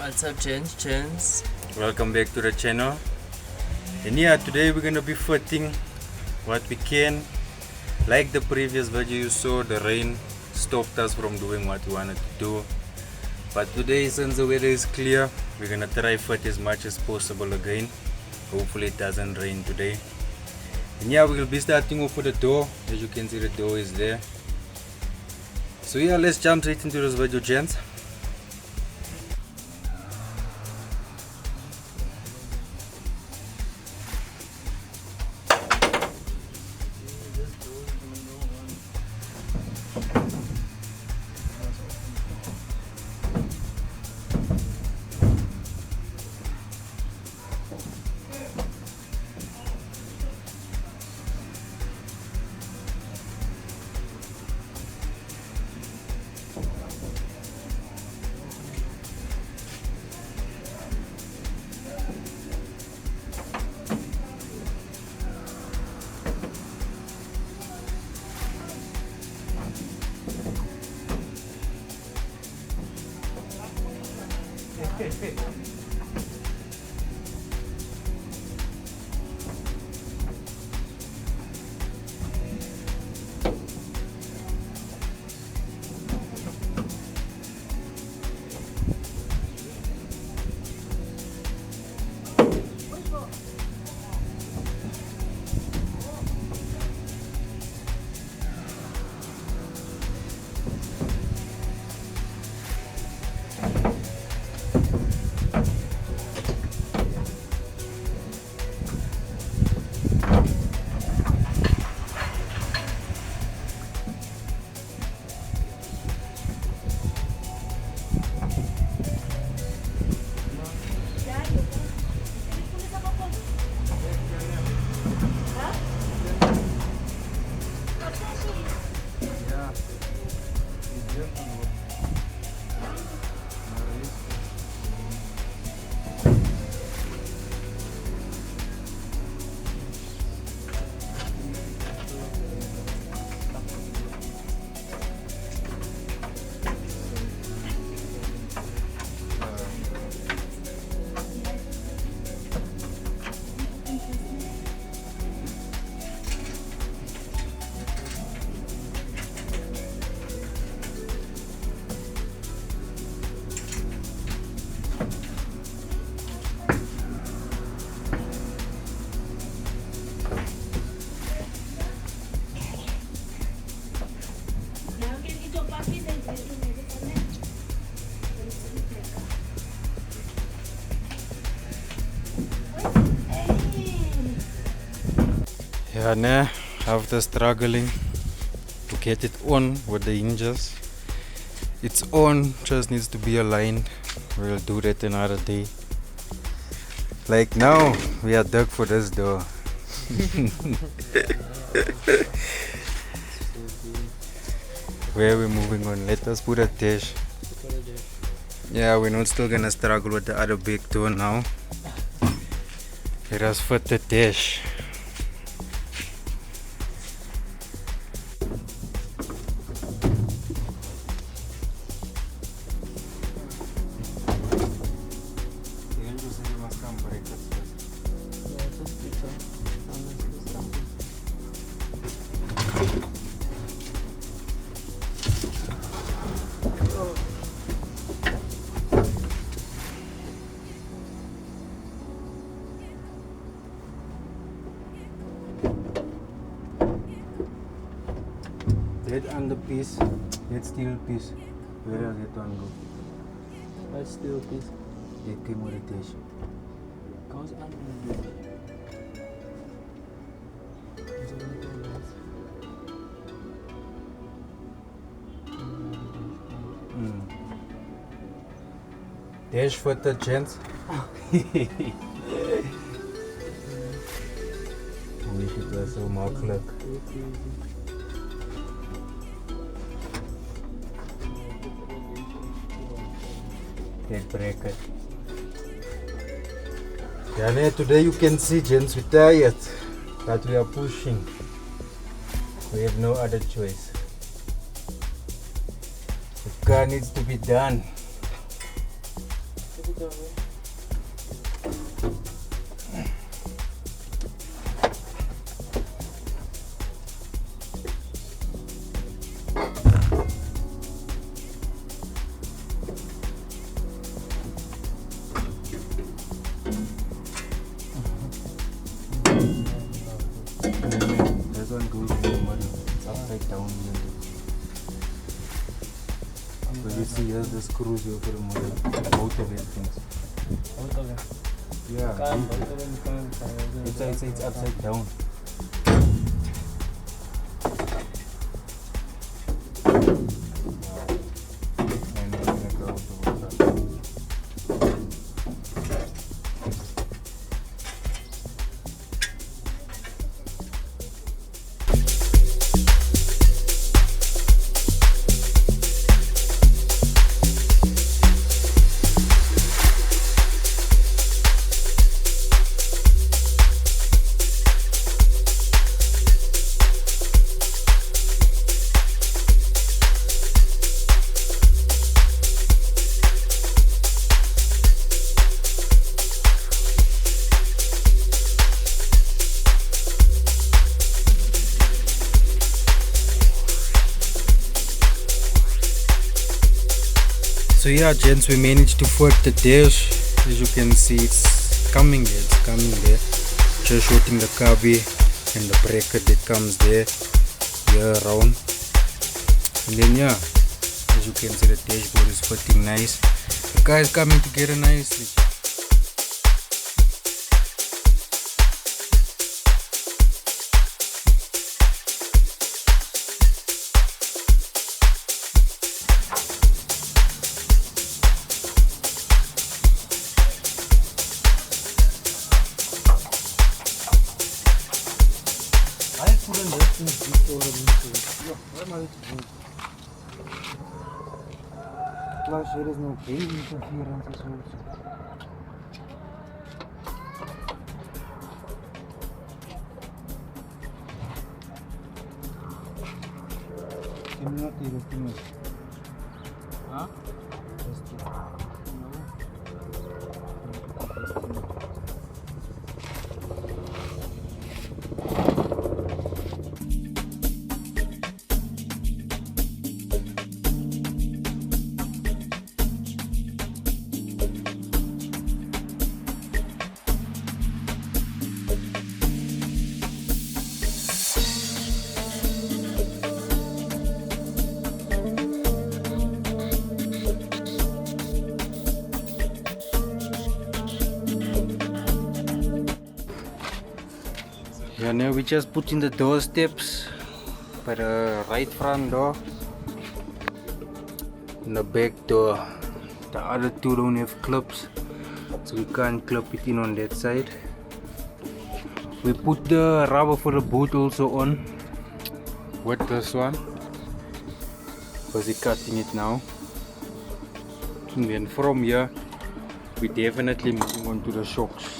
What's up, gents? Welcome back to the channel. And yeah, today we're gonna be fitting what we can. Like the previous video you saw, the rain stopped us from doing what we wanted to do. But today, since the weather is clear, we're gonna try fit as much as possible again. Hopefully it doesn't rain today. And yeah, we'll be starting off with the door. As you can see, the door is there. So yeah, let's jump straight into this video, gents. Yeah, after struggling to get it on with the hinges, it's on, just needs to be aligned. We'll do that another day. Like now, we are dug for this door. Where are we moving on? Let us put a dash. Yeah, we're not still gonna struggle with the other big door now. Let us fit the dash. That under piece, that steel piece, where does that one go? What steel piece? That came with the dash. Goes under. Dash for the gents. Wish it was so makkelijk. That bracket. Yeah, today you can see, gents, we're tired, but we are pushing. We have no other choice. The car needs to be done. This one goes in the middle. It's upside down. But you see here's the screws here for the motor. Both of them things. Both of them. Yeah. Both of them can't. It's upside down. So yeah, gents, we managed to work the dash. As you can see, it's coming there. Just shorting the cubby and the bracket that comes there here around. And then yeah, as you can see, the dashboard is fitting nice. The car is coming together nicely. Plus there is no game interference also. Huh? Yeah, now we just put in the door steps by the right front door and the back door. The other two don't have clips, so we can't clip it in on that side. We put the rubber for the boot also on with this one, because we're cutting it now. And then from here we definitely moving on to the shocks.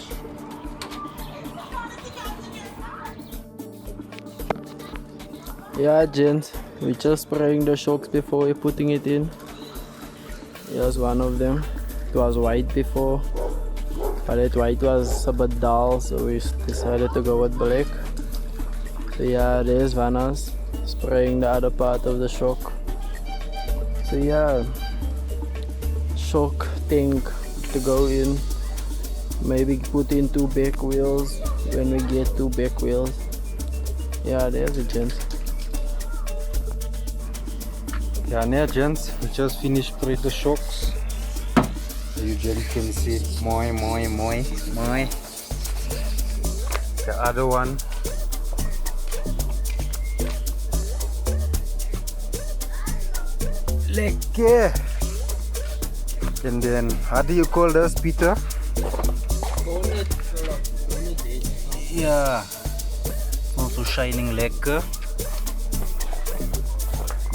Yeah, gents, we just spraying the shocks before we're putting it in. Here's one of them. It was white before, but that white was a bit dull, so we decided to go with black. So yeah, there's Vanas spraying the other part of the shock. So yeah, shock tank to go in. Maybe put in 2 back wheels when we get 2 back wheels. Yeah, there's it, gents. Yeah, now gents, we just finished spraying the shocks. You gents can see moi. The other one. Lekker. And then, how do you call this, Peter? Bonnet. Yeah, it's also shining lekker.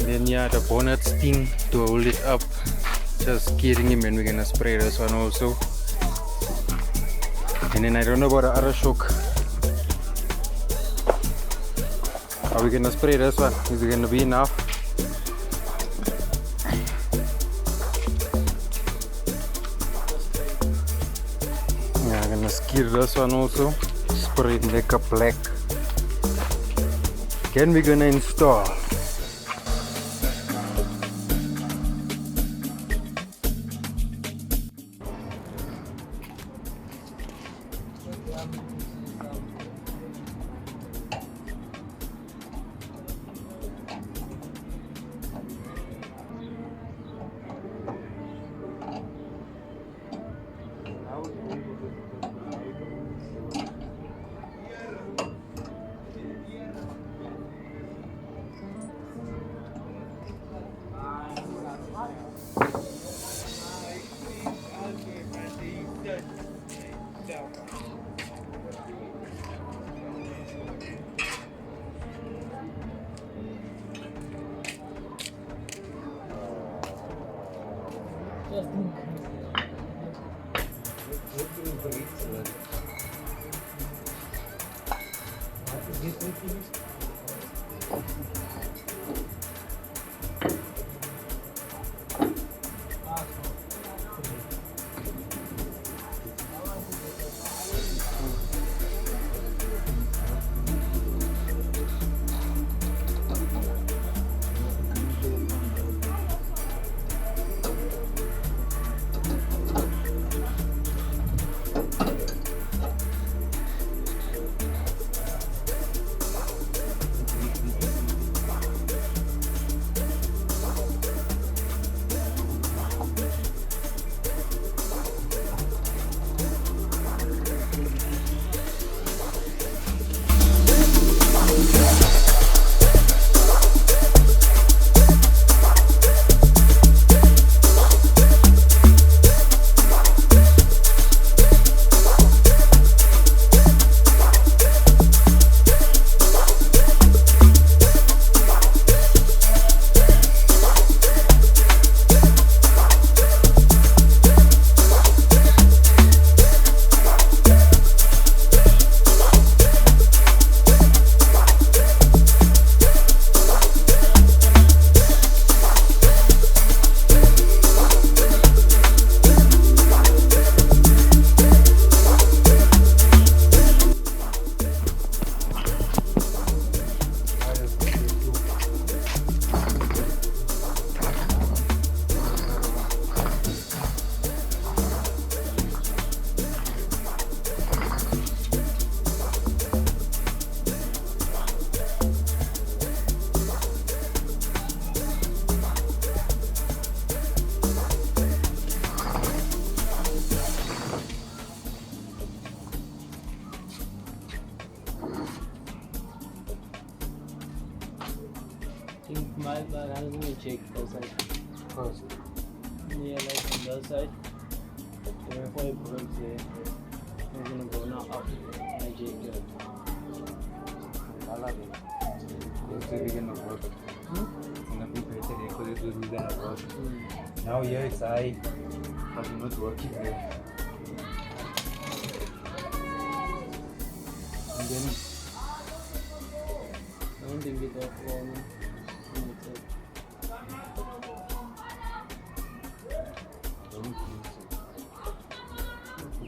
Then yeah, the bonnet thing to hold it up, just kidding him, and we're gonna spray this one also. And then I don't know about the other shock. Are we gonna spray this one? Is it gonna be enough? I'm gonna skid this one also, spray it like a black. Then we're gonna install. My bag, I'm going to check the side. First. Yeah, like on the other side. Before it breaks there, I'm going to go now up. I check it. I love it. They're going to work. It's going to be better because it will be going to work. Now here it's high, but it's not working there. And then I don't think it's off for me.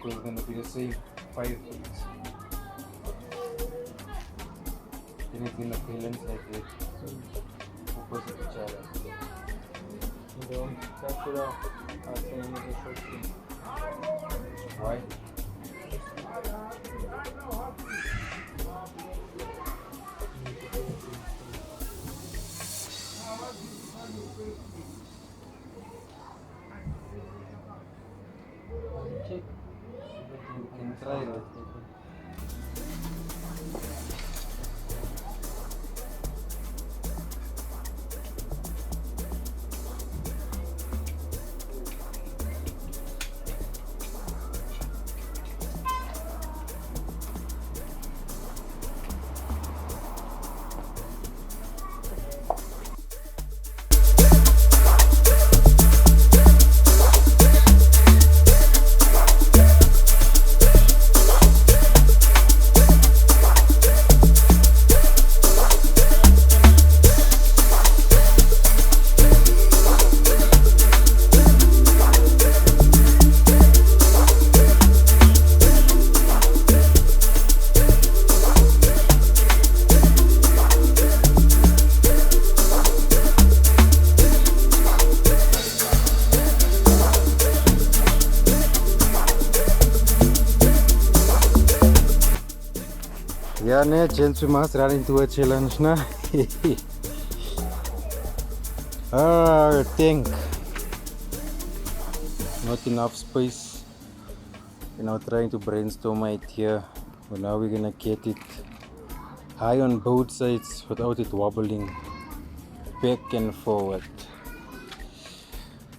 because it's going to be the same 5 things. Then it's going to balance like that, opposite each other. That should have same as a short thing. Why? Check. You can try that. Yeah, nee, gents, we must run into a challenge, nah. Tank. Not enough space. We're now trying to brainstorm an idea. But now we're gonna get it high on both sides without it wobbling back and forward.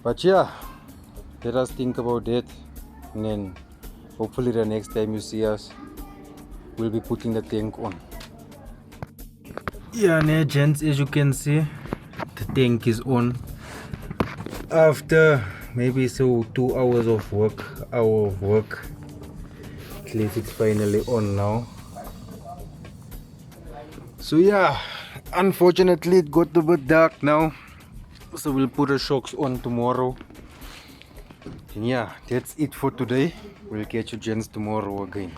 But yeah, let us think about that, and then hopefully the next time you see us, we'll be putting the tank on. Yeah, now gents, as you can see, the tank is on after maybe 2 hours of work, at least it's finally on now. So yeah, unfortunately it got a bit dark now, so we'll put the shocks on tomorrow. And yeah, that's it for today. We'll catch you gents tomorrow again.